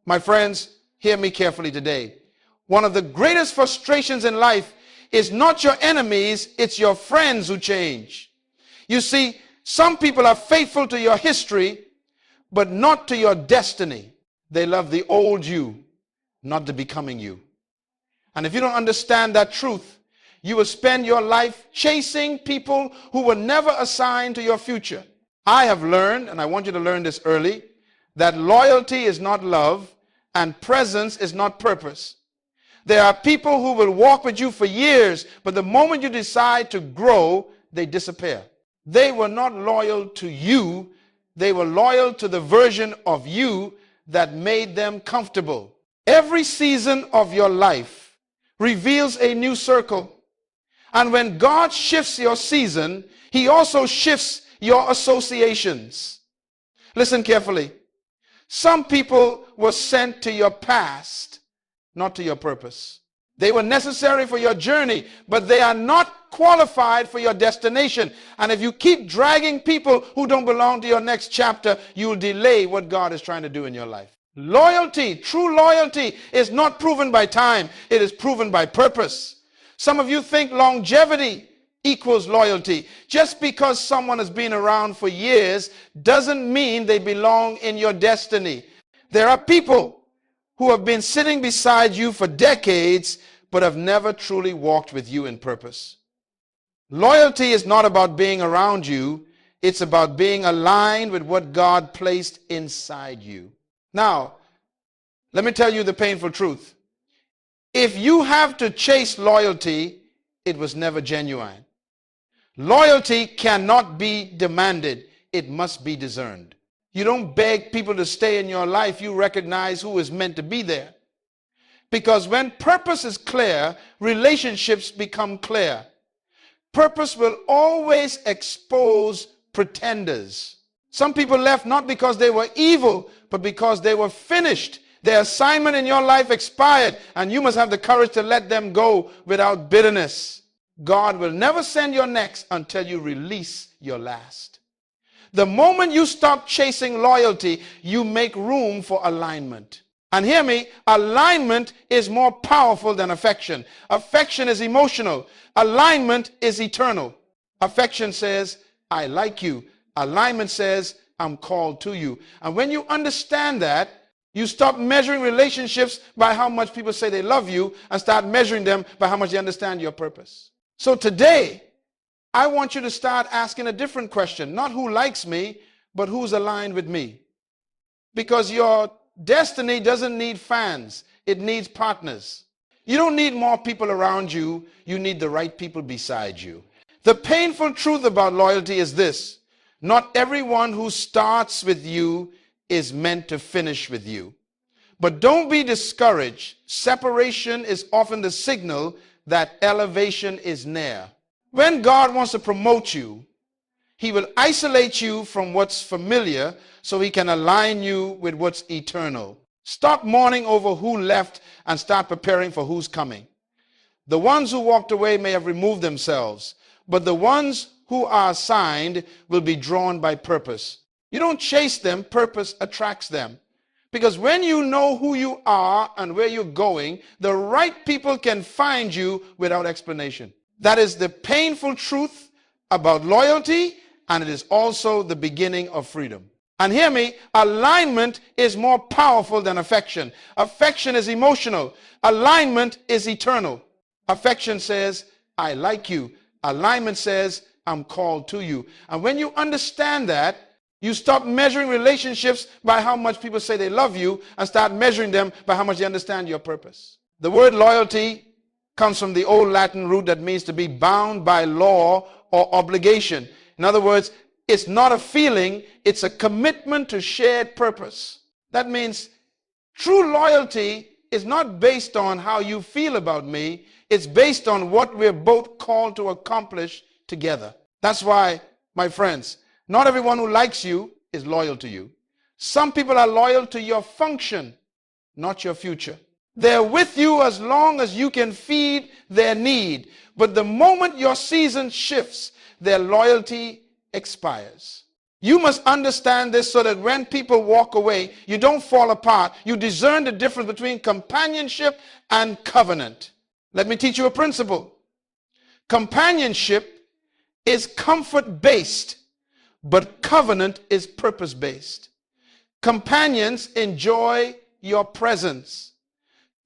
My friends, hear me carefully today. One of the greatest frustrations in life is not your enemies, it's your friends who change. You see, some people are faithful to your history, but not to your destiny. They love the old you, not the becoming you. And if you don't understand that truth, you will spend your life chasing people who were never assigned to your future. I have learned, and I want you to learn this early, that loyalty is not love and presence is not purpose. There are people who will walk with you for years, but the moment you decide to grow, they disappear. They were not loyal to you. They were loyal to the version of you that made them comfortable. Every season of your life reveals a new circle. And when God shifts your season, he also shifts your associations. Listen carefully. Some people were sent to your past, not to your purpose. They were necessary for your journey, but they are not qualified for your destination. And if you keep dragging people who don't belong to your next chapter, you'll delay what God is trying to do in your life. Loyalty, true loyalty, is not proven by time. It is proven by purpose. Some of you think longevity equals loyalty. Just because someone has been around for years doesn't mean they belong in your destiny. There are people who have been sitting beside you for decades but have never truly walked with you in purpose. Loyalty is not about being around you. It's about being aligned with what God placed inside you. Now, let me tell you the painful truth. If you have to chase loyalty, it was never genuine. Loyalty cannot be demanded. It must be discerned. You don't beg people to stay in your life. You recognize who is meant to be there. Because when purpose is clear, relationships become clear. Purpose will always expose pretenders. Some people left not because they were evil, but because they were finished. Their assignment in your life expired, and you must have the courage to let them go without bitterness. God will never send your next until you release your last. The moment you stop chasing loyalty, you make room for alignment. And hear me, alignment is more powerful than affection. Affection is emotional. Alignment is eternal. Affection says, I like you. Alignment says, I'm called to you. And when you understand that, you stop measuring relationships by how much people say they love you and start measuring them by how much they understand your purpose. So today, I want you to start asking a different question. Not who likes me, but who's aligned with me. Because your destiny doesn't need fans. It needs partners. You don't need more people around you. You need the right people beside you. The painful truth about loyalty is this. Not everyone who starts with you is meant to finish with you. But don't be discouraged. Separation is often the signal that elevation is near. When God wants to promote you, he will isolate you from what's familiar so he can align you with what's eternal. Stop mourning over who left and start preparing for who's coming. The ones who walked away may have removed themselves, but the ones who are assigned will be drawn by purpose. You don't chase them, purpose attracts them. Because when you know who you are and where you're going, the right people can find you without explanation. That is the painful truth about loyalty, and it is also the beginning of freedom. And hear me, alignment is more powerful than affection. Affection is emotional. Alignment is eternal. Affection says, I like you. Alignment says, I'm called to you. And when you understand that, you stop measuring relationships by how much people say they love you and start measuring them by how much they understand your purpose. The word loyalty comes from the old Latin root that means to be bound by law or obligation. In other words, it's not a feeling, it's a commitment to shared purpose. That means true loyalty is not based on how you feel about me, it's based on what we're both called to accomplish together. That's why, my friends, not everyone who likes you is loyal to you. Some people are loyal to your function, not your future. They're with you as long as you can feed their need. But the moment your season shifts, their loyalty expires. You must understand this so that when people walk away, you don't fall apart. You discern the difference between companionship and covenant. Let me teach you a principle. Companionship is comfort-based, but covenant is purpose-based. Companions enjoy your presence.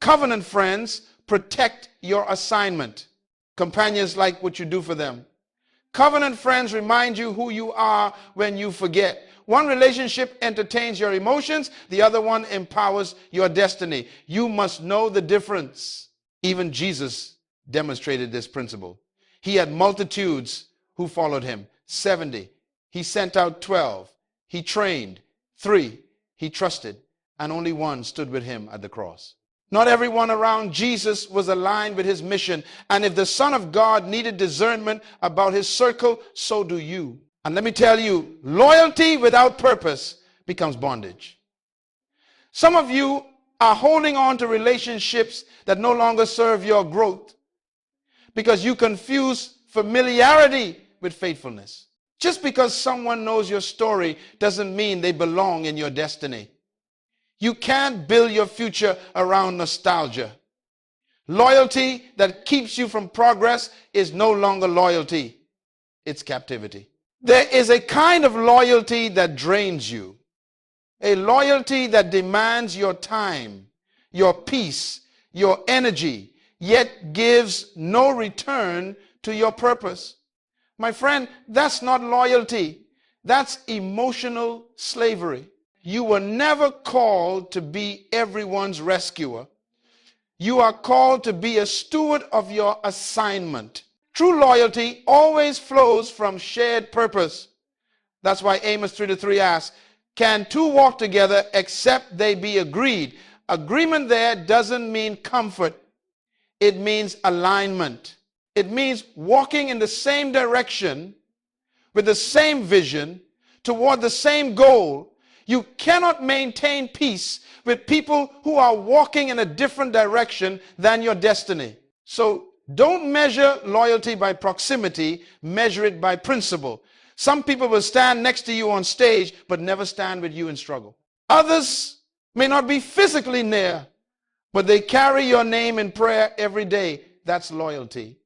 Covenant friends protect your assignment. Companions like what you do for them. Covenant friends remind you who you are when you forget. One relationship entertains your emotions, the other one empowers your destiny. You must know the difference. Even Jesus demonstrated this principle. He had multitudes who followed him, 70. He sent out 12. He trained 3. He trusted, and only 1 stood with him at the cross. Not everyone around Jesus was aligned with his mission. And if the Son of God needed discernment about his circle, so do you. And let me tell you, loyalty without purpose becomes bondage. Some of you are holding on to relationships that no longer serve your growth because you confuse familiarity with faithfulness. Just because someone knows your story doesn't mean they belong in your destiny. You can't build your future around nostalgia. Loyalty that keeps you from progress is no longer loyalty. It's captivity. There is a kind of loyalty that drains you. A loyalty that demands your time, your peace, your energy, yet gives no return to your purpose. My friend, that's not loyalty. That's emotional slavery. You were never called to be everyone's rescuer. You are called to be a steward of your assignment. True loyalty always flows from shared purpose. That's why Amos 3:3 asks, can 2 walk together except they be agreed? Agreement there doesn't mean comfort. It means alignment. It means walking in the same direction with the same vision toward the same goal. You cannot maintain peace with people who are walking in a different direction than your destiny. So don't measure loyalty by proximity, measure it by principle. Some people will stand next to you on stage, but never stand with you in struggle. Others may not be physically near, but they carry your name in prayer every day. That's loyalty.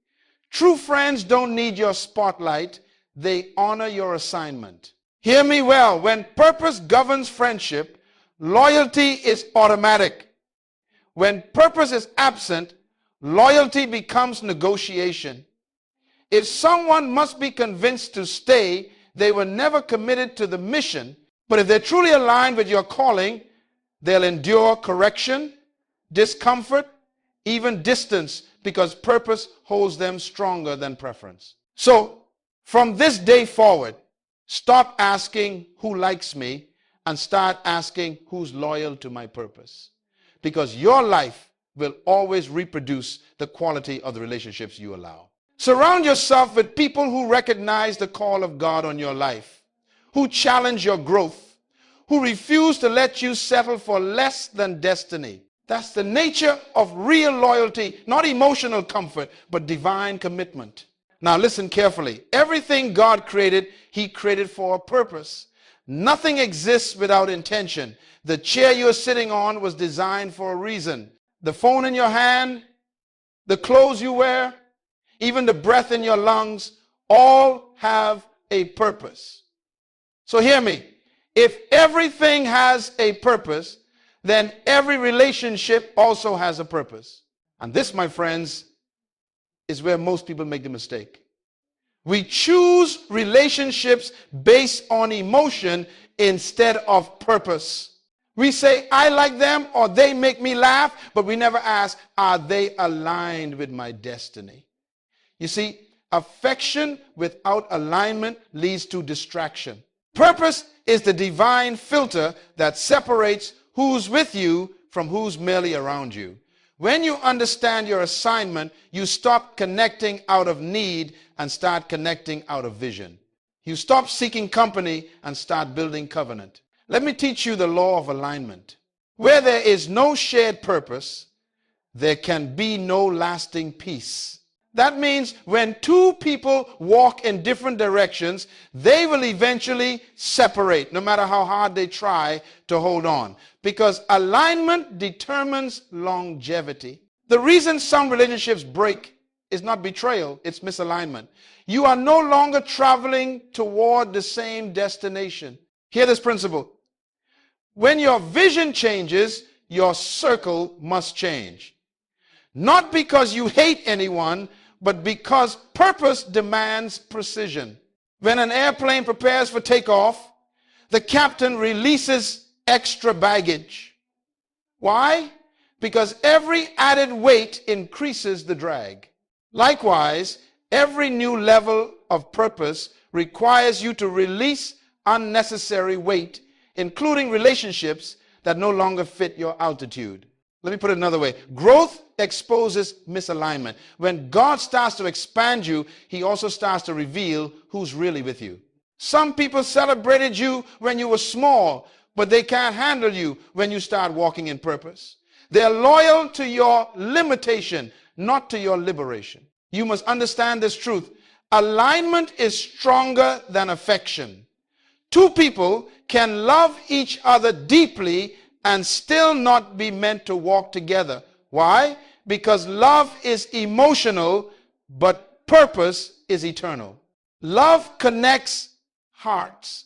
True friends don't need your spotlight. They honor your assignment. Hear me well. When purpose governs friendship, loyalty is automatic. When purpose is absent, loyalty becomes negotiation. If someone must be convinced to stay, they were never committed to the mission. But if they're truly aligned with your calling, they'll endure correction, discomfort, even distance, because purpose holds them stronger than preference. So, from this day forward, stop asking who likes me and start asking who's loyal to my purpose. Because your life will always reproduce the quality of the relationships you allow. Surround yourself with people who recognize the call of God on your life, who challenge your growth, who refuse to let you settle for less than destiny. That's the nature of real loyalty, not emotional comfort, but divine commitment. Now listen carefully. Everything God created, he created for a purpose. Nothing exists without intention. The chair you're sitting on was designed for a reason. The phone in your hand, the clothes you wear, even the breath in your lungs, all have a purpose. So hear me. If everything has a purpose, then every relationship also has a purpose. And this, my friends, is where most people make the mistake. We choose relationships based on emotion instead of purpose. We say, I like them or they make me laugh, but we never ask, are they aligned with my destiny? You see, affection without alignment leads to distraction. Purpose is the divine filter that separates who's with you from who's merely around you. When you understand your assignment, you stop connecting out of need and start connecting out of vision. You stop seeking company and start building covenant. Let me teach you the law of alignment. Where there is no shared purpose, there can be no lasting peace. That means when two people walk in different directions, they will eventually separate, no matter how hard they try to hold on. Because alignment determines longevity. The reason some relationships break is not betrayal, it's misalignment. You are no longer traveling toward the same destination. Hear this principle. When your vision changes, your circle must change. Not because you hate anyone, but because purpose demands precision. When an airplane prepares for takeoff, the captain releases extra baggage. Why? Because every added weight increases the drag. Likewise, every new level of purpose requires you to release unnecessary weight, including relationships that no longer fit your altitude. Let me put it another way. Growth exposes misalignment. When God starts to expand you, he also starts to reveal who's really with you. Some people celebrated you when you were small, but they can't handle you when you start walking in purpose. They're loyal to your limitation, not to your liberation. You must understand this truth. Alignment is stronger than affection. Two people can love each other deeply and still not be meant to walk together. Why? Because love is emotional, but purpose is eternal. Love connects hearts.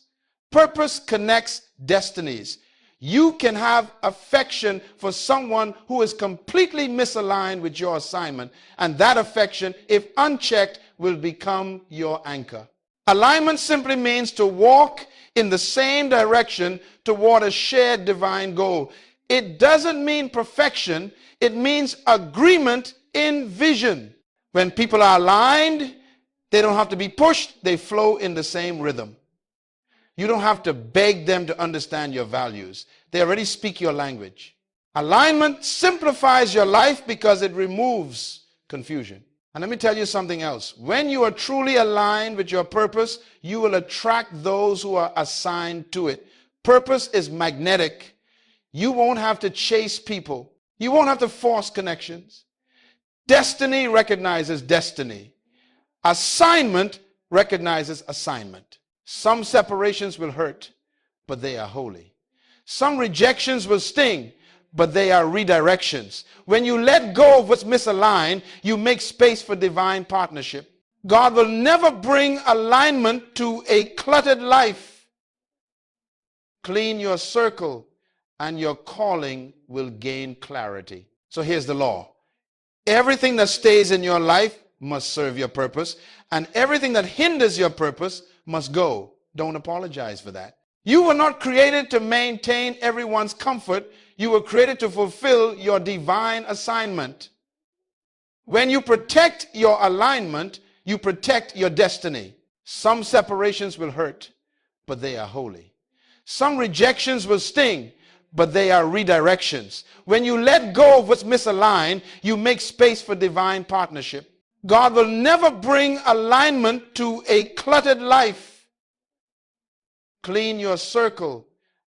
Purpose connects destinies. You can have affection for someone who is completely misaligned with your assignment, and that affection, if unchecked, will become your anchor. Alignment simply means to walk in the same direction toward a shared divine goal. It doesn't mean perfection. It means agreement in vision. When people are aligned, they don't have to be pushed. They flow in the same rhythm. You don't have to beg them to understand your values. They already speak your language. Alignment simplifies your life because it removes confusion. And let me tell you something else. When you are truly aligned with your purpose, you will attract those who are assigned to it. Purpose is magnetic. You won't have to chase people. You won't have to force connections. Destiny recognizes destiny. Assignment recognizes assignment. Some separations will hurt, but they are holy. Some rejections will sting, but they are redirections. When you let go of what's misaligned, you make space for divine partnership. God will never bring alignment to a cluttered life. Clean your circle and your calling will gain clarity. So here's the law. Everything that stays in your life must serve your purpose, and everything that hinders your purpose must go. Don't apologize for that. You were not created to maintain everyone's comfort. You were created to fulfill your divine assignment. When you protect your alignment, you protect your destiny. Some separations will hurt, but they are holy. Some rejections will sting, but they are redirections. When you let go of what's misaligned, you make space for divine partnership. God will never bring alignment to a cluttered life. Clean your circle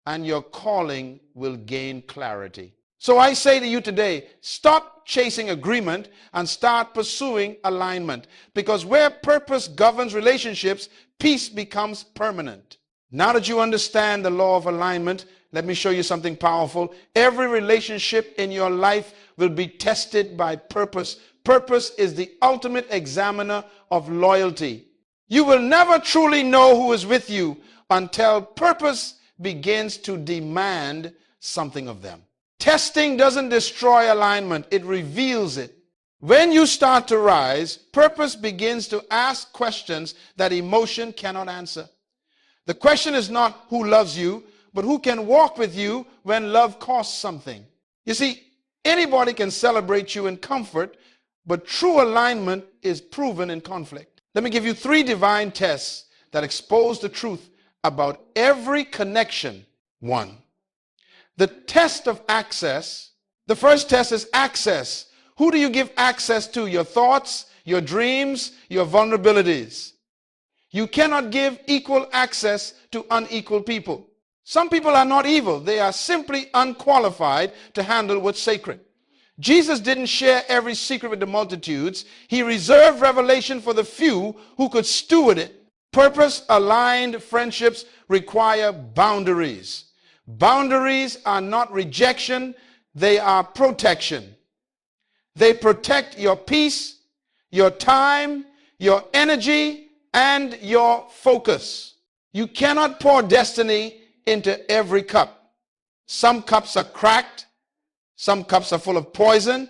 and your calling will gain clarity. So I say to you today, stop chasing agreement and start pursuing alignment. Because where purpose governs relationships, peace becomes permanent. Now that you understand the law of alignment, let me show you something powerful. Every relationship in your life will be tested by purpose. Purpose is the ultimate examiner of loyalty. You will never truly know who is with you until purpose begins to demand something of them. Testing doesn't destroy alignment, it reveals it. When you start to rise, purpose begins to ask questions that emotion cannot answer. The question is not who loves you, but who can walk with you when love costs something. You see, anybody can celebrate you in comfort, but true alignment is proven in conflict. Let me give you 3 divine tests that expose the truth about every connection. 1. The test of access. The first test is access. Who do you give access to? Your thoughts, your dreams, your vulnerabilities. You cannot give equal access to unequal people. Some people are not evil. They are simply unqualified to handle what's sacred. Jesus didn't share every secret with the multitudes. He reserved revelation for the few who could steward it. Purpose-aligned friendships require boundaries. Boundaries are not rejection, they are protection. They protect your peace, your time, your energy, and your focus. You cannot pour destiny into every cup. Some cups are cracked, some cups are full of poison,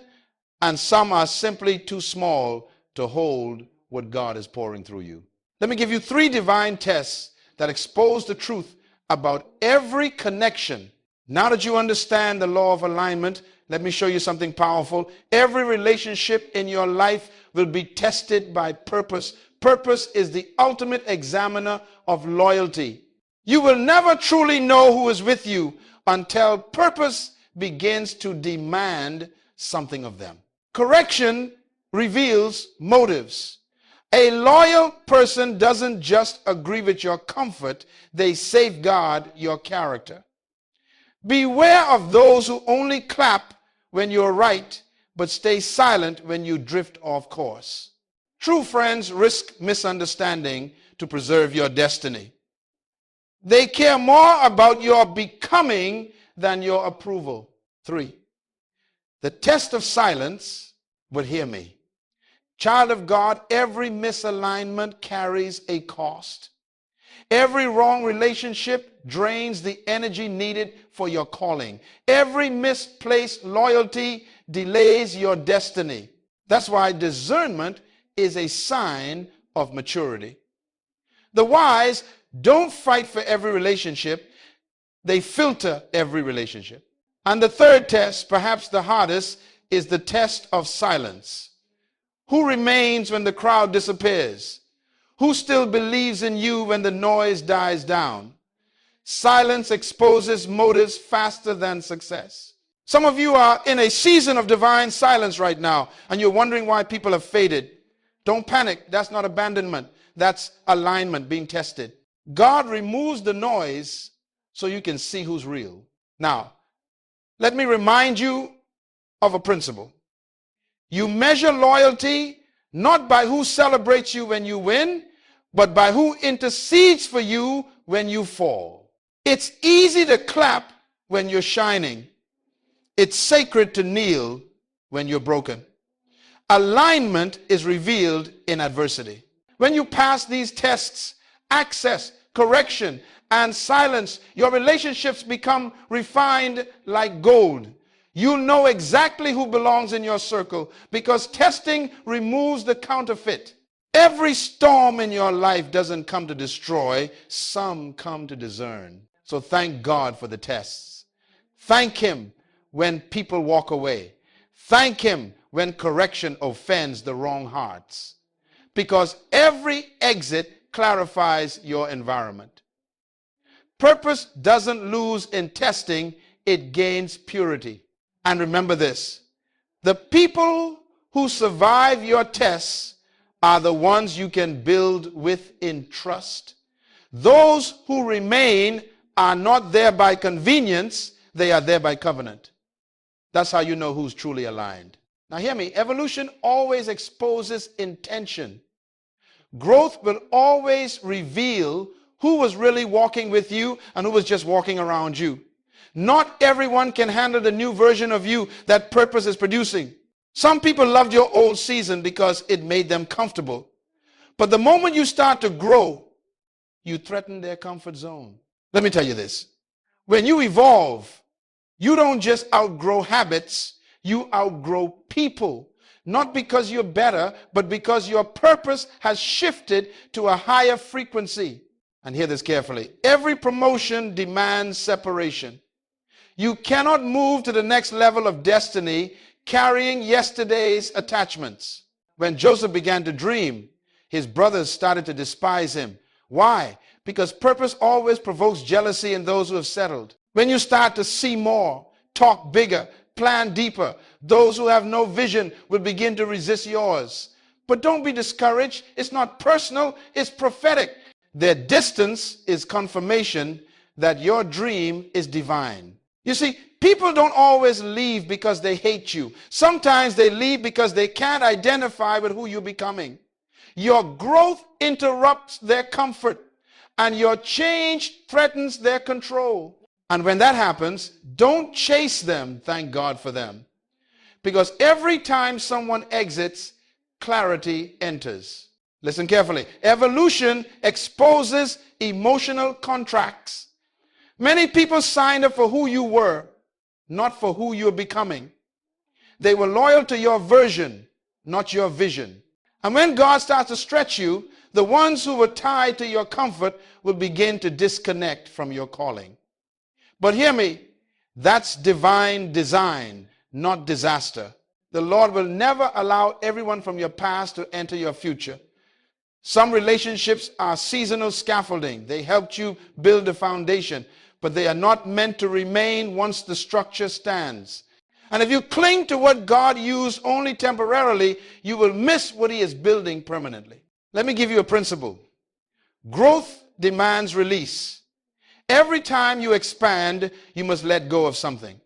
and some are simply too small to hold what God is pouring through you. Let me give you 3 divine tests that expose the truth about every connection. Now that you understand the law of alignment, let me show you something powerful. Every relationship in your life will be tested by purpose. Purpose is the ultimate examiner of loyalty. You will never truly know who is with you until purpose begins to demand something of them. Correction reveals motives. A loyal person doesn't just agree with your comfort, they safeguard your character. Beware of those who only clap when you're right, but stay silent when you drift off course. True friends risk misunderstanding to preserve your destiny. They care more about your becoming than your approval. 3, the test of silence, but hear me. Child of God, every misalignment carries a cost. Every wrong relationship drains the energy needed for your calling. Every misplaced loyalty delays your destiny. That's why discernment is a sign of maturity. The wise don't fight for every relationship. They filter every relationship. And the 3rd test, perhaps the hardest, is the test of silence. Who remains when the crowd disappears? Who still believes in you when the noise dies down? Silence exposes motives faster than success. Some of you are in a season of divine silence right now, and you're wondering why people have faded. Don't panic. That's not abandonment. That's alignment being tested. God removes the noise so you can see who's real. Now, let me remind you of a principle. You measure loyalty not by who celebrates you when you win, but by who intercedes for you when you fall. It's easy to clap when you're shining. It's sacred to kneel when you're broken. Alignment is revealed in adversity. When you pass these tests, access, correction, and silence, your relationships become refined like gold. You'll know exactly who belongs in your circle because testing removes the counterfeit. Every storm in your life doesn't come to destroy, some come to discern. So thank God for the tests. Thank Him when people walk away. Thank Him when correction offends the wrong hearts. Because every exit clarifies your environment. Purpose doesn't lose in testing, it gains purity. And remember this, the people who survive your tests are the ones you can build with in trust. Those who remain are not there by convenience, they are there by covenant. That's how you know who's truly aligned. Now hear me, evolution always exposes intention. Growth will always reveal who was really walking with you and who was just walking around you. Not everyone can handle the new version of you that purpose is producing. Some people loved your old season because it made them comfortable. But the moment you start to grow, you threaten their comfort zone. Let me tell you this. When you evolve, you don't just outgrow habits, you outgrow people. Not because you're better, but because your purpose has shifted to a higher frequency. And hear this carefully. Every promotion demands separation. You cannot move to the next level of destiny carrying yesterday's attachments. When Joseph began to dream, his brothers started to despise him. Why? Because purpose always provokes jealousy in those who have settled. When you start to see more, talk bigger, plan deeper, those who have no vision will begin to resist yours. But don't be discouraged. It's not personal, it's prophetic. Their distance is confirmation that your dream is divine. You see, People don't always leave because they hate you. Sometimes they leave because they can't identify with who you're becoming. Your growth interrupts their comfort, and your change threatens their control. And when that happens, don't chase them, thank God for them. Because every time someone exits, clarity enters. Listen carefully. Evolution exposes emotional contracts. Many people signed up for who you were, not for who you're becoming. They were loyal to your version, not your vision. And when God starts to stretch you, the ones who were tied to your comfort will begin to disconnect from your calling. But hear me, that's divine design, not disaster. The Lord will never allow everyone from your past to enter your future. Some relationships are seasonal scaffolding. They helped you build a foundation, but they are not meant to remain once the structure stands. And if you cling to what God used only temporarily, you will miss what he is building permanently. Let me give you a principle. Growth demands release. Every time you expand, you must let go of something.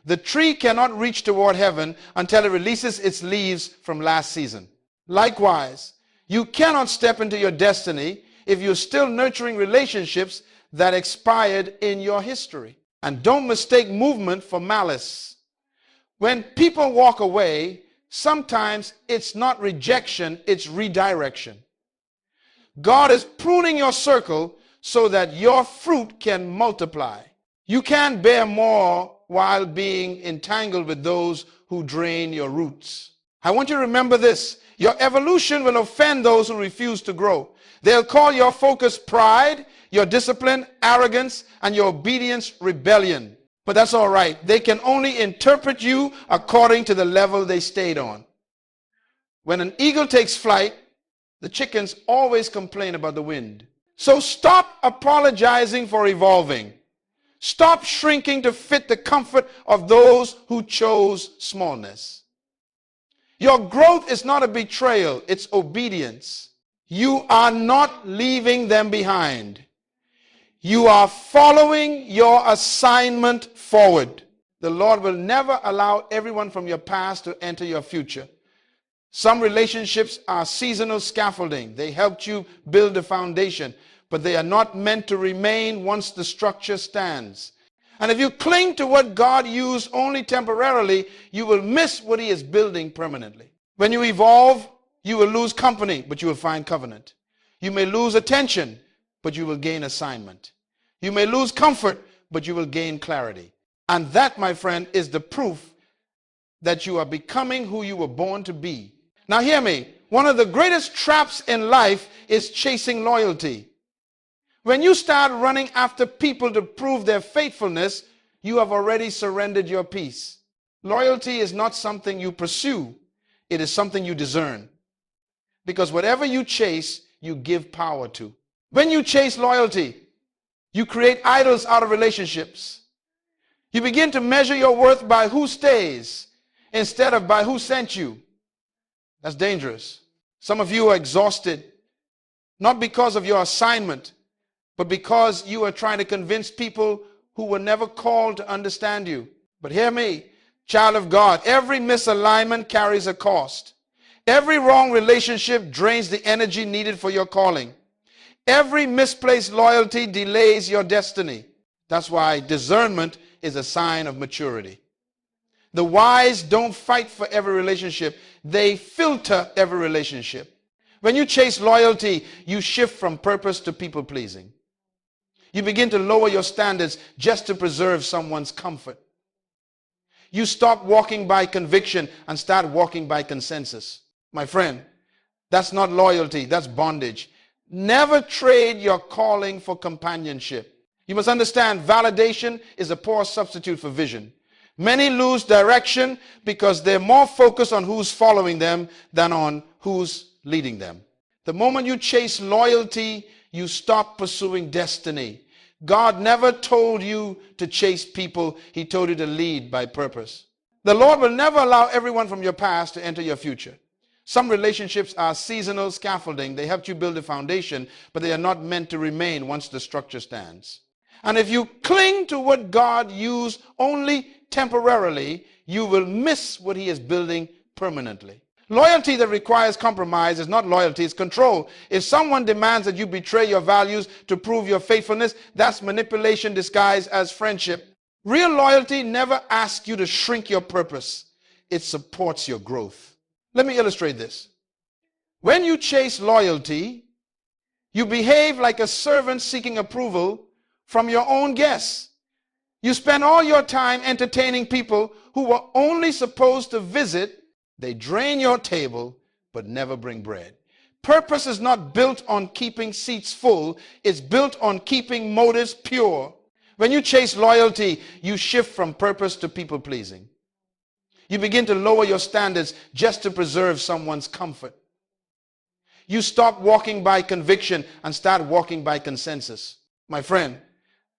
The tree cannot reach toward heaven until it releases its leaves from last season. Likewise, you cannot step into your destiny if you're still nurturing relationships that expired in your history. And don't mistake movement for malice. When people walk away, sometimes it's not rejection, it's redirection. God is pruning your circle so that your fruit can multiply. You can't bear more while being entangled with those who drain your roots. I want you to remember this. Your evolution will offend those who refuse to grow. They'll call your focus pride, your discipline arrogance, and your obedience rebellion. But that's all right. They can only interpret you according to the level they stayed on. When an eagle takes flight, the chickens always complain about the wind. So stop apologizing for evolving. Stop shrinking to fit the comfort of those who chose smallness. Your growth is not a betrayal, it's obedience. You are not leaving them behind. You are following your assignment forward. The Lord will never allow everyone from your past to enter your future. Some relationships are seasonal scaffolding. They helped you build a foundation, but they are not meant to remain once the structure stands. And if you cling to what God used only temporarily, you will miss what he is building permanently. When you evolve, you will lose company, but you will find covenant. You may lose attention, but you will gain assignment. You may lose comfort, but you will gain clarity. And that, my friend, is the proof that you are becoming who you were born to be. Now hear me. One of the greatest traps in life is chasing loyalty. When you start running after people to prove their faithfulness, you have already surrendered your peace. Loyalty is not something you pursue. It is something you discern. Because whatever you chase, you give power to. When you chase loyalty, you create idols out of relationships. You begin to measure your worth by who stays instead of by who sent you. That's dangerous. Some of you are exhausted, not because of your assignment, but because you are trying to convince people who were never called to understand you. But hear me, child of God, every misalignment carries a cost. Every wrong relationship drains the energy needed for your calling. Every misplaced loyalty delays your destiny. That's why discernment is a sign of maturity. The wise don't fight for every relationship. They filter every relationship. When you chase loyalty, you shift from purpose to people-pleasing. You begin to lower your standards just to preserve someone's comfort. You stop walking by conviction and start walking by consensus. My friend, that's not loyalty, that's bondage. Never trade your calling for companionship. You must understand, validation is a poor substitute for vision. Many lose direction because they're more focused on who's following them than on who's leading them. The moment you chase loyalty, you stop pursuing destiny. God never told you to chase people. He told you to lead by purpose. The Lord will never allow everyone from your past to enter your future. Some relationships are seasonal scaffolding. They helped you build a foundation, but they are not meant to remain once the structure stands. And if you cling to what God used only temporarily, you will miss what he is building permanently. Loyalty that requires compromise is not loyalty, it's control. If someone demands that you betray your values to prove your faithfulness, that's manipulation disguised as friendship. Real loyalty never asks you to shrink your purpose. It supports your growth. Let me illustrate this. When you chase loyalty, you behave like a servant seeking approval from your own guests. You spend all your time entertaining people who were only supposed to visit. They drain your table, but never bring bread. Purpose is not built on keeping seats full. It's built on keeping motives pure. When you chase loyalty, you shift from purpose to people pleasing. You begin to lower your standards just to preserve someone's comfort. You stop walking by conviction and start walking by consensus. My friend,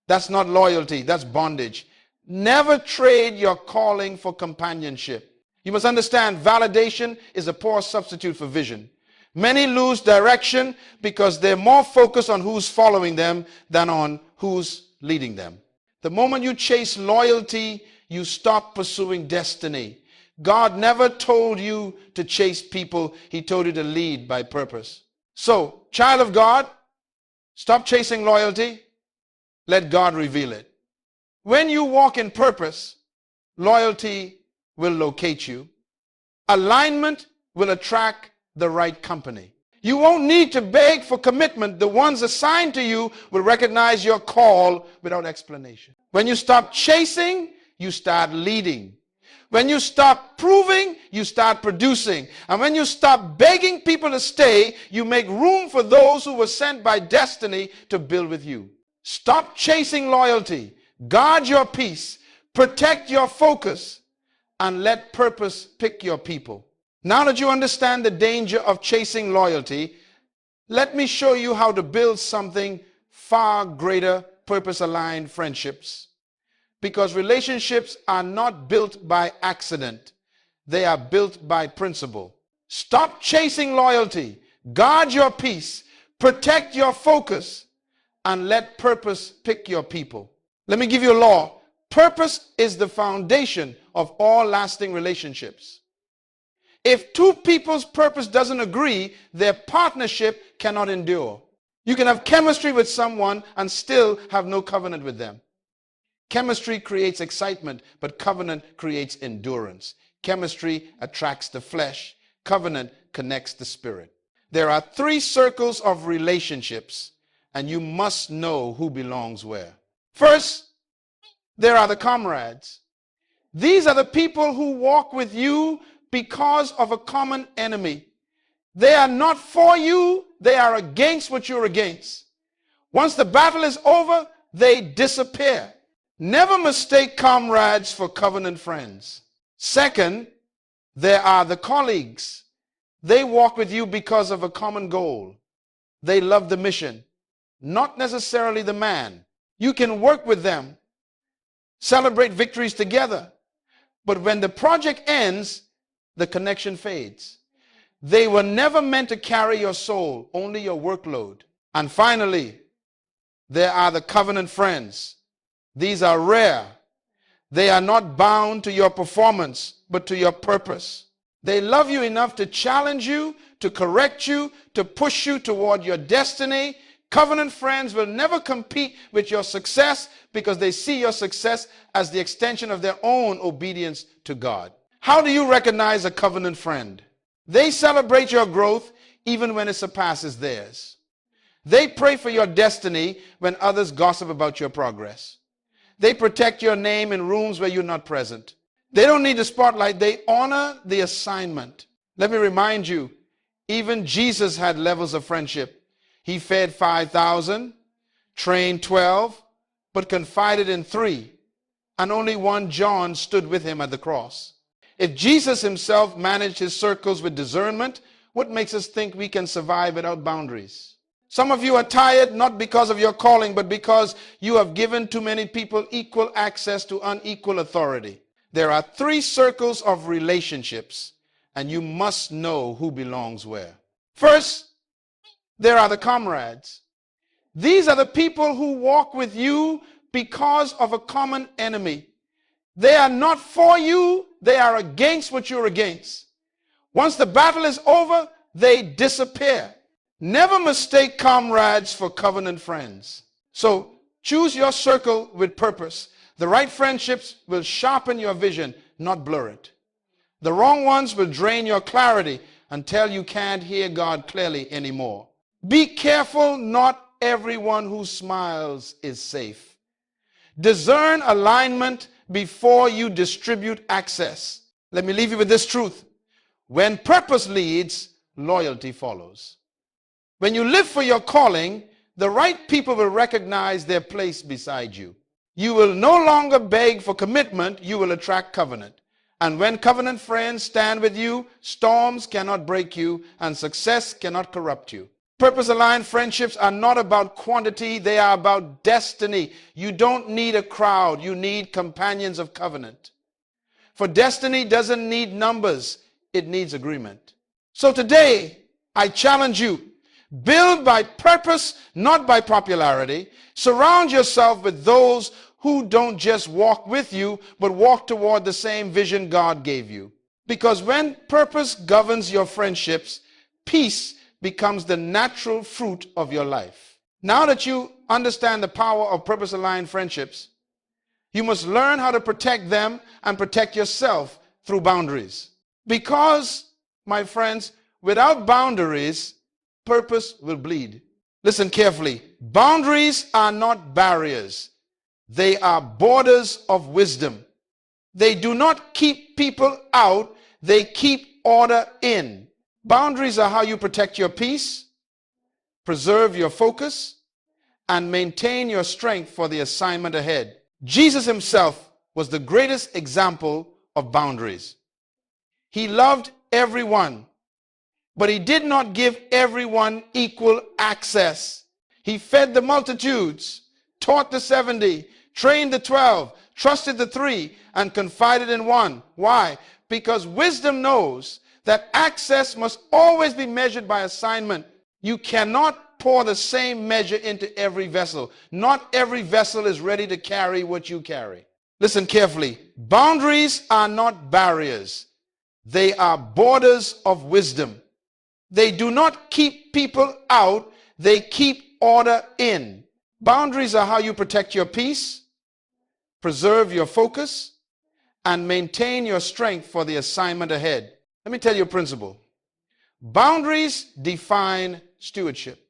that's not loyalty, that's bondage. Never trade your calling for companionship. You must understand, validation is a poor substitute for vision. Many lose direction because they're more focused on who's following them than on who's leading them. The moment you chase loyalty, you stop pursuing destiny. God never told you to chase people. He told you to lead by purpose. So, child of God, stop chasing loyalty. Let God reveal it. When you walk in purpose, loyalty will locate you. Alignment will attract the right company. You won't need to beg for commitment. The ones assigned to you will recognize your call without explanation. When you stop chasing, you start leading. When you stop proving, you start producing. And when you stop begging people to stay, you make room for those who were sent by destiny to build with you. Stop chasing loyalty. Guard your peace. Protect your focus. And let purpose pick your people. Now that you understand the danger of chasing loyalty, let me show you how to build something far greater, purpose-aligned friendships. Because relationships are not built by accident. They are built by principle. Stop chasing loyalty. Guard your peace. Protect your focus. And let purpose pick your people. Let me give you a law. Purpose is the foundation of all lasting relationships. If two people's purpose doesn't agree, their partnership cannot endure. You can have chemistry with someone and still have no covenant with them. Chemistry creates excitement, but covenant creates endurance. Chemistry attracts the flesh. Covenant connects the spirit. There are 3 circles of relationships, and you must know who belongs where. First, there are the comrades. These are the people who walk with you because of a common enemy. They are not for you, they are against what you're against. Once the battle is over, they disappear. Never mistake comrades for covenant friends. Second, there are the colleagues. They walk with you because of a common goal. They love the mission, not necessarily the man. You can work with them, celebrate victories together, but when the project ends, the connection fades. They were never meant to carry your soul, only your workload. And finally, there are the covenant friends. These are rare. They are not bound to your performance, but to your purpose. They love you enough to challenge you, to correct you, to push you toward your destiny. Covenant friends will never compete with your success because they see your success as the extension of their own obedience to God. How do you recognize a covenant friend? They celebrate your growth even when it surpasses theirs. They pray for your destiny when others gossip about your progress. They protect your name in rooms where you're not present. They don't need the spotlight. They honor the assignment. Let me remind you, even Jesus had levels of friendship. He fed 5,000, trained 12, but confided in 3, and only one John stood with him at the cross. If Jesus himself managed his circles with discernment, what makes us think we can survive without boundaries? Some of you are tired not because of your calling, but because you have given too many people equal access to unequal authority. There are 3 circles of relationships, and you must know who belongs where. First, there are the comrades. These are the people who walk with you because of a common enemy. They are not for you, they are against what you're against. Once the battle is over, they disappear. Never mistake comrades for covenant friends. So choose your circle with purpose. The right friendships will sharpen your vision, not blur it. The wrong ones will drain your clarity until you can't hear God clearly anymore. Be careful, not everyone who smiles is safe. Discern alignment before you distribute access. Let me leave you with this truth. When purpose leads, loyalty follows. When you live for your calling, the right people will recognize their place beside you. You will no longer beg for commitment, you will attract covenant. And when covenant friends stand with you, storms cannot break you and success cannot corrupt you. Purpose-aligned friendships are not about quantity, they are about destiny. You don't need a crowd, you need companions of covenant. For destiny doesn't need numbers, it needs agreement. So today, I challenge you, build by purpose, not by popularity. Surround yourself with those who don't just walk with you, but walk toward the same vision God gave you. Because when purpose governs your friendships, peace becomes the natural fruit of your life. Now that you understand the power of purpose-aligned friendships, you must learn how to protect them and protect yourself through boundaries. Because, my friends, without boundaries, purpose will bleed. Listen carefully. Boundaries are not barriers. They are borders of wisdom. They do not keep people out, they keep order in. Boundaries are how you protect your peace, preserve your focus, and maintain your strength for the assignment ahead. Jesus himself was the greatest example of boundaries. He loved everyone, but he did not give everyone equal access. He fed the multitudes, taught the 70, trained the 12, trusted the 3, and confided in 1. Why? Because wisdom knows that access must always be measured by assignment. You cannot pour the same measure into every vessel. Not every vessel is ready to carry what you carry. Listen carefully. Boundaries are not barriers. They are borders of wisdom. They do not keep people out, they keep order in. Boundaries are how you protect your peace, preserve your focus, and maintain your strength for the assignment ahead. Let me tell you a principle. Boundaries define stewardship.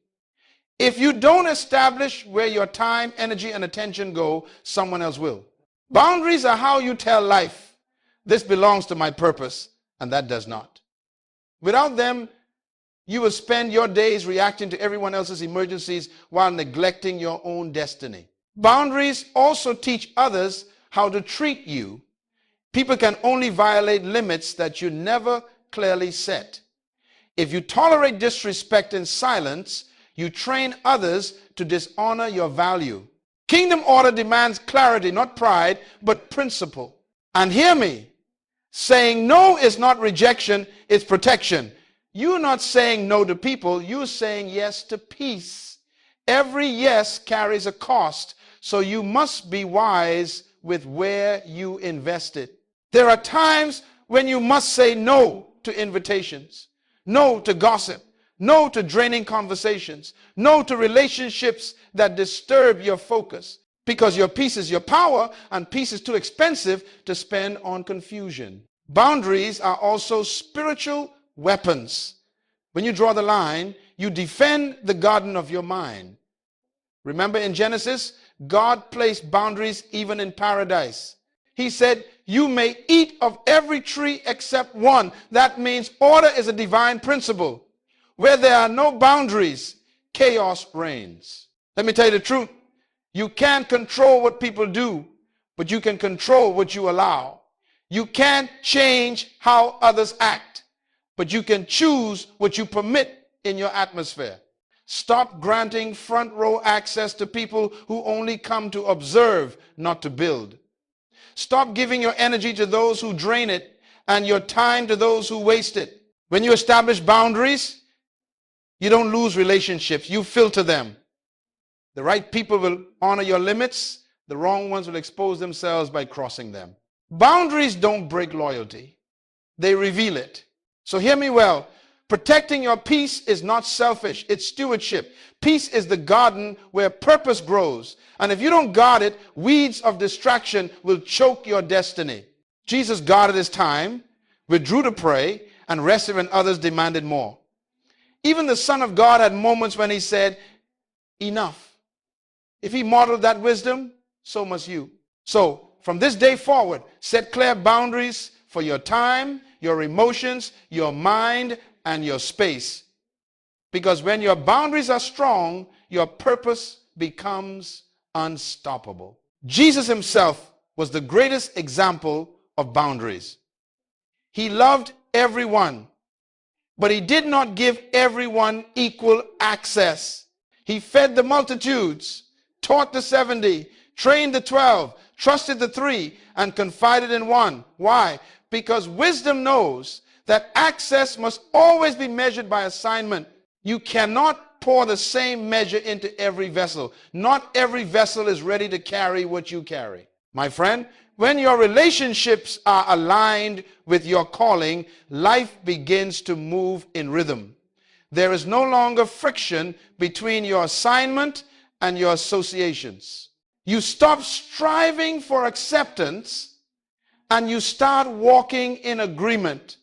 If you don't establish where your time, energy, and attention go, someone else will. Boundaries are how you tell life, this belongs to my purpose, and that does not. Without them, you will spend your days reacting to everyone else's emergencies while neglecting your own destiny. Boundaries also teach others how to treat you. People can only violate limits that you never clearly set. If you tolerate disrespect in silence, you train others to dishonor your value. Kingdom order demands clarity, not pride, but principle. And hear me, saying no is not rejection, it's protection. You're not saying no to people, you're saying yes to peace. Every yes carries a cost, so you must be wise with where you invest it. There are times when you must say no to invitations, no to gossip, no to draining conversations, no to relationships that disturb your focus, because your peace is your power and peace is too expensive to spend on confusion. Boundaries are also spiritual weapons. When you draw the line, you defend the garden of your mind. Remember in Genesis, God placed boundaries even in paradise. He said, you may eat of every tree except one. That means order is a divine principle. Where there are no boundaries, chaos reigns. Let me tell you the truth. You can't control what people do, but you can control what you allow. You can't change how others act, but you can choose what you permit in your atmosphere. Stop granting front row access to people who only come to observe, not to build. Stop giving your energy to those who drain it and your time to those who waste it. When you establish boundaries, you don't lose relationships, you filter them. The right people will honor your limits. The wrong ones will expose themselves by crossing them. Boundaries don't break loyalty. They reveal it. So hear me well. Protecting your peace is not selfish. It's stewardship. Peace is the garden where purpose grows. And if you don't guard it, weeds of distraction will choke your destiny. Jesus guarded his time, withdrew to pray, and rested when others demanded more. Even the Son of God had moments when he said, enough. If he modeled that wisdom, so must you. So from this day forward, set clear boundaries for your time, your emotions, your mind, and your space. Because when your boundaries are strong, your purpose becomes unstoppable. Jesus himself was the greatest example of boundaries. He loved everyone, but he did not give everyone equal access. He fed the multitudes, taught the 70, trained the 12, trusted the 3, and confided in 1. Why? Because wisdom knows that access must always be measured by assignment. You cannot pour the same measure into every vessel. Not every vessel is ready to carry what you carry. My friend, when your relationships are aligned with your calling, life begins to move in rhythm. There is no longer friction between your assignment and your associations. You stop striving for acceptance and you start walking in agreement.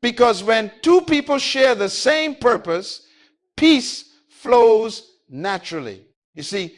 Because when two people share the same purpose, peace flows naturally. You see,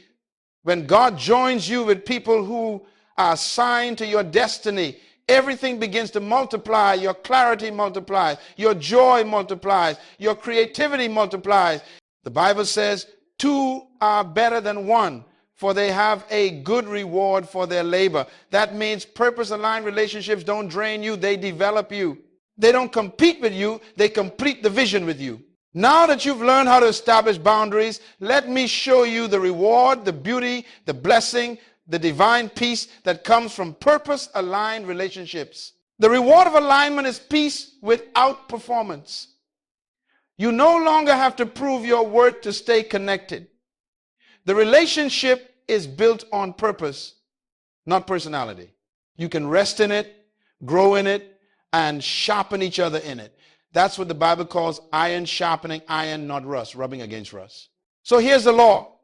when God joins you with people who are assigned to your destiny, everything begins to multiply. Your clarity multiplies. Your joy multiplies. Your creativity multiplies. The Bible says, 2 are better than 1, for they have a good reward for their labor. That means purpose-aligned relationships don't drain you, they develop you. They don't compete with you, they complete the vision with you. Now that you've learned how to establish boundaries, let me show you the reward, the beauty, the blessing, the divine peace that comes from purpose-aligned relationships. The reward of alignment is peace without performance. You no longer have to prove your worth to stay connected. The relationship is built on purpose, not personality. You can rest in it, grow in it, and sharpen each other in it. That's what the Bible calls iron sharpening iron, not rust, rubbing against rust. So here's the law.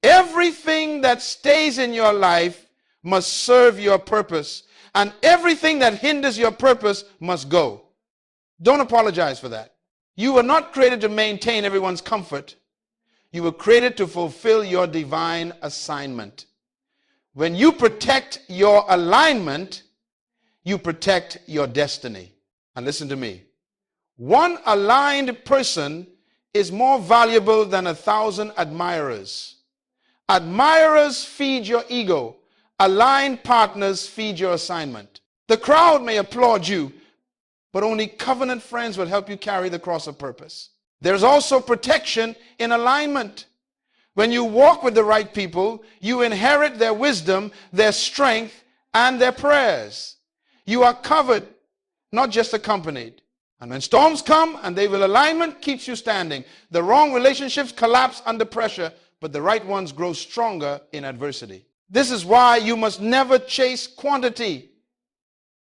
Everything that stays in your life must serve your purpose, and everything that hinders your purpose must go. Don't apologize for that. You were not created to maintain everyone's comfort. You were created to fulfill your divine assignment. When you protect your alignment, you protect your destiny. And listen to me. One aligned person is more valuable than 1,000 admirers. Admirers feed your ego. Aligned partners feed your assignment. The crowd may applaud you, but only covenant friends will help you carry the cross of purpose. There's also protection in alignment. When you walk with the right people, you inherit their wisdom, their strength, and their prayers. You are covered, not just accompanied. And when storms come and they will alignment keeps you standing. The wrong relationships collapse under pressure, but the right ones grow stronger in adversity. This is why you must never chase quantity.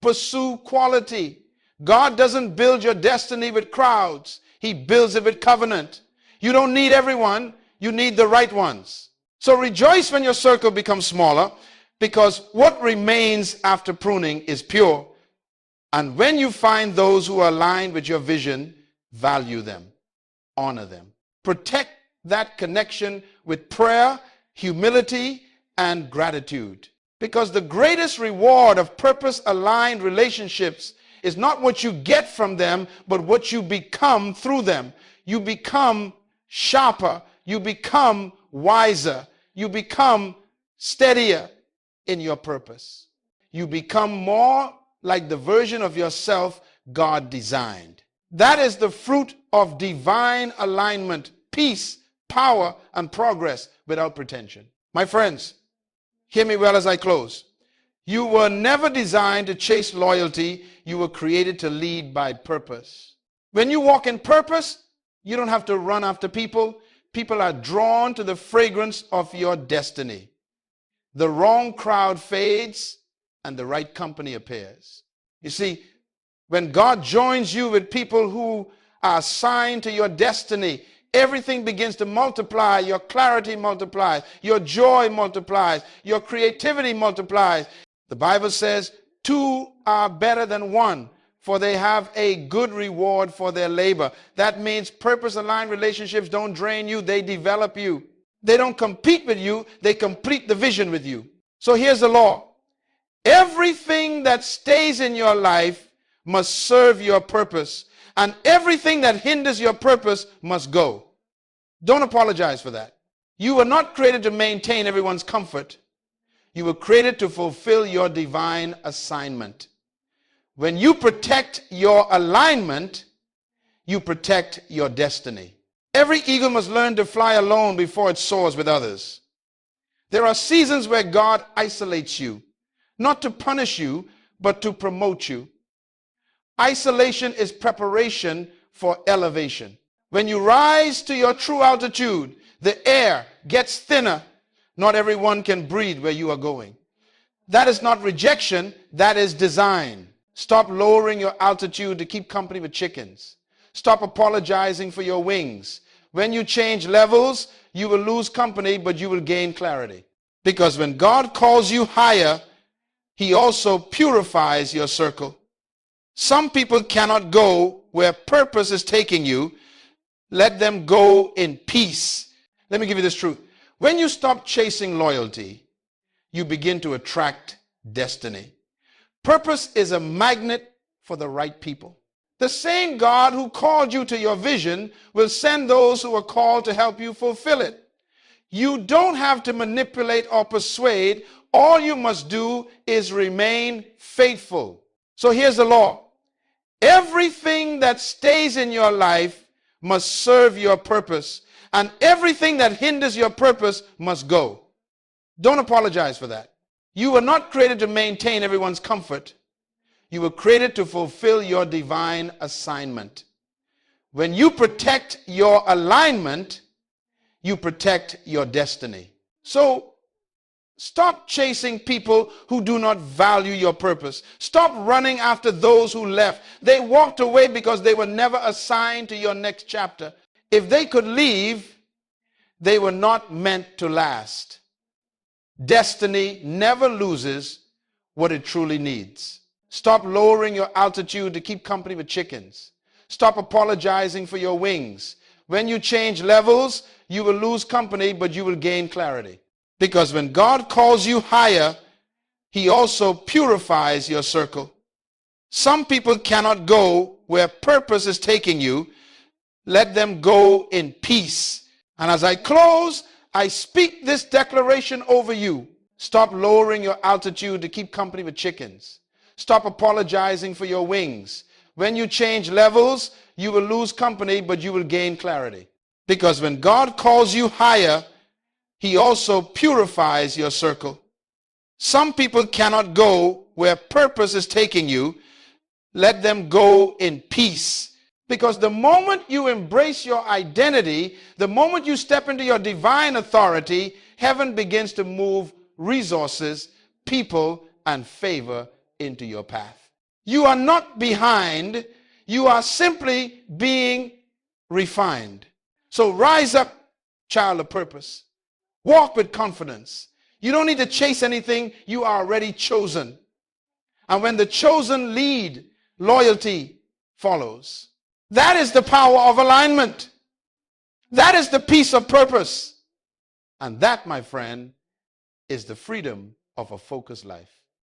Pursue quality. God doesn't build your destiny with crowds. He builds it with covenant. You don't need everyone. You need the right ones. So rejoice when your circle becomes smaller, because what remains after pruning is pure. And when you find those who are aligned with your vision, value them, honor them. Protect that connection with prayer, humility, and gratitude. Because the greatest reward of purpose-aligned relationships is not what you get from them, but what you become through them. You become sharper. You become wiser. You become steadier in your purpose. You become more like the version of yourself God designed. That is the fruit of divine alignment, peace, power, and progress without pretension. My friends, hear me well as I close. You were never designed to chase loyalty. You were created to lead by purpose. When you walk in purpose, you don't have to run after people. people are drawn to the fragrance of your destiny. The wrong crowd fades and the right company appears. You see, when God joins you with people who are assigned to your destiny, everything begins to multiply. Your clarity multiplies. Your joy multiplies. Your creativity multiplies. The Bible says, two are better than one, for they have a good reward for their labor. That means purpose-aligned relationships don't drain you, they develop you. They don't compete with you, they complete the vision with you. So here's the law. Everything that stays in your life must serve your purpose, and everything that hinders your purpose must go. Don't apologize for that. You were not created to maintain everyone's comfort. You were created to fulfill your divine assignment. When you protect your alignment, you protect your destiny. Every eagle must learn to fly alone before it soars with others. There are seasons where God isolates you, not to punish you, but to promote you. Isolation is preparation for elevation. When you rise to your true altitude, the air gets thinner. Not everyone can breathe where you are going. That is not rejection, that is design. Stop lowering your altitude to keep company with chickens. Stop apologizing for your wings. When you change levels, you will lose company, but you will gain clarity. Because when God calls you higher, he also purifies your circle. Some people cannot go where purpose is taking you. Let them go in peace. Let me give you this truth. When you stop chasing loyalty, you begin to attract destiny. Purpose is a magnet for the right people. The same God who called you to your vision will send those who are called to help you fulfill it. You don't have to manipulate or persuade. All you must do is remain faithful. So here's the law. Everything that stays in your life must serve your purpose, and everything that hinders your purpose must go. Don't apologize for that. You were not created to maintain everyone's comfort. You were created to fulfill your divine assignment. When you protect your alignment, you protect your destiny. So stop chasing people who do not value your purpose. Stop running after those who left. They walked away because they were never assigned to your next chapter. If they could leave, they were not meant to last. Destiny never loses what it truly needs. Stop lowering your altitude to keep company with chickens. Stop apologizing for your wings. When you change levels, you will lose company, but you will gain clarity. Because when God calls you higher, he also purifies your circle. Some people cannot go where purpose is taking you. Let them go in peace. And as I close, I speak this declaration over you. Stop lowering your altitude to keep company with chickens. Stop apologizing for your wings. When you change levels, you will lose company, but you will gain clarity. Because when God calls you higher, he also purifies your circle. Some people cannot go where purpose is taking you. Let them go in peace. Because the moment you embrace your identity, the moment you step into your divine authority, heaven begins to move resources, people, and favor into your path. You are not behind. You are simply being refined. So rise up, child of purpose. Walk with confidence. You don't need to chase anything. You are already chosen. And when the chosen lead, loyalty follows. That is the power of alignment. That is the peace of purpose. And that, my friend, is the freedom of a focused life.